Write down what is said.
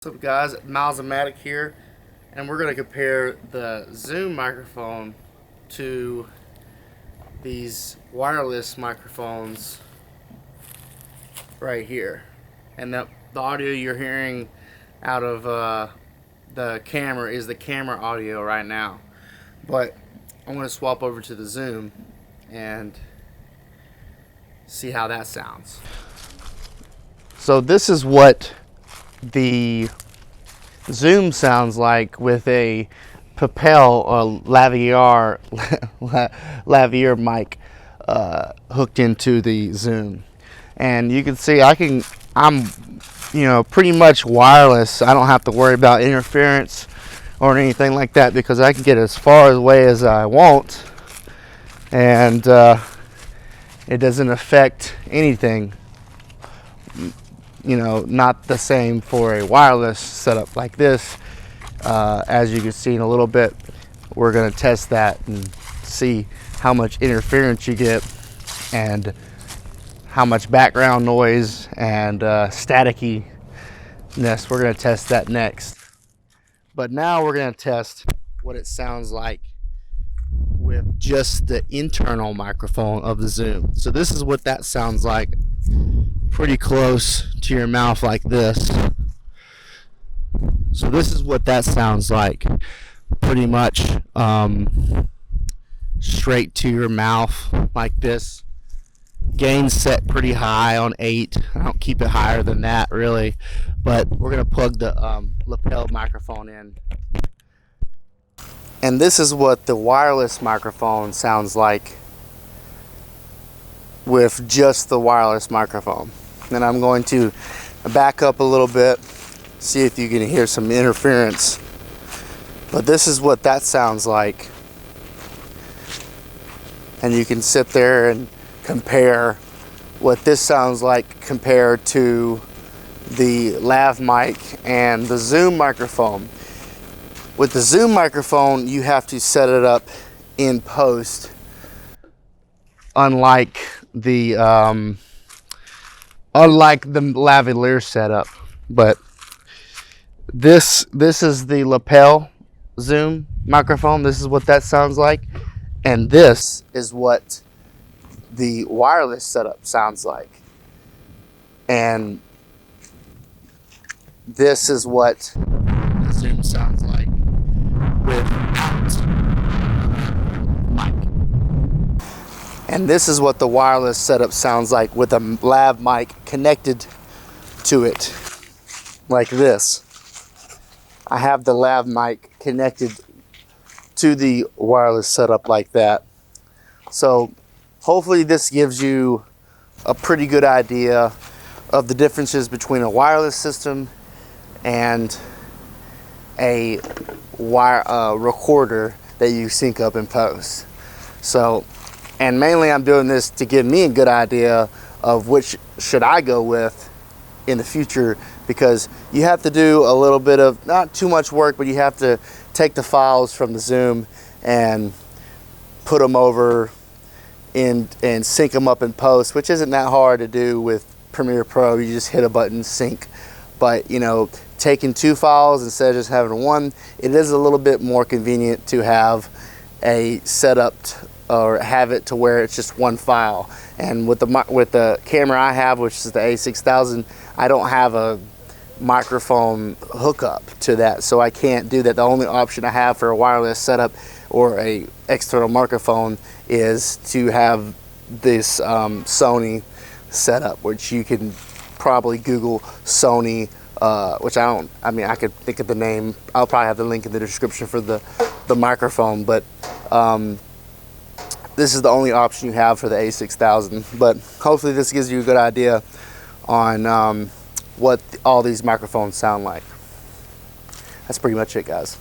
What's up guys, Malzamatic here, and we're going to compare the Zoom microphone to these wireless microphones right here. And the audio you're hearing out of the camera is the camera audio right now. But I'm going to swap over to the Zoom and see how that sounds. So this is what the Zoom sounds like with a Papel or lavalier mic hooked into the Zoom, and you can see I'm pretty much wireless. I don't have to worry about interference or anything like that because I can get as far away as I want, and it doesn't affect anything. Not the same for a wireless setup like this. As you can see in a little bit, we're going to test that and see how much interference you get and how much background noise and statickiness. We're going to test that next. But now we're going to test what it sounds like with just the internal microphone of the Zoom. So this is what that sounds like, pretty close to your mouth like this. So this is what that sounds like, pretty much straight to your mouth like this. Gain set pretty high on 8. I don't keep it higher than that really, but we're gonna plug the lapel microphone in. And this is what the wireless microphone sounds like with just the wireless microphone. Then I'm going to back up a little bit, see if you can hear some interference. But this is what that sounds like. And you can sit there and compare what this sounds like compared to the lav mic and the Zoom microphone. With the Zoom microphone, you have to set it up in post, unlike the lavalier setup. But this is the lapel Zoom microphone. This is what that sounds like, and this is what the wireless setup sounds like, and this is what the Zoom sounds like without mic. And this is what the wireless setup sounds like with a lav mic connected to it, like this. I have the lav mic connected to the wireless setup like that. So hopefully this gives you a pretty good idea of the differences between a wireless system and a recorder that you sync up in post. So, and mainly I'm doing this to give me a good idea of which should I go with in the future, because you have to do a little bit of, not too much work, but you have to take the files from the Zoom and put them over in and sync them up in post, which isn't that hard to do with Premiere Pro. You just hit a button, sync. But taking 2 files instead of just having 1, it is a little bit more convenient to have a setup or have it to where it's just 1 file. And with the camera I have, which is the A6000, I don't have a microphone hookup to that, so I can't do that. The only option I have for a wireless setup or a external microphone is to have this Sony setup, which you can probably Google Sony, which I could think of the name. I'll probably have the link in the description for the microphone, but this is the only option you have for the A6000. But hopefully this gives you a good idea on what all these microphones sound like. That's pretty much it, guys.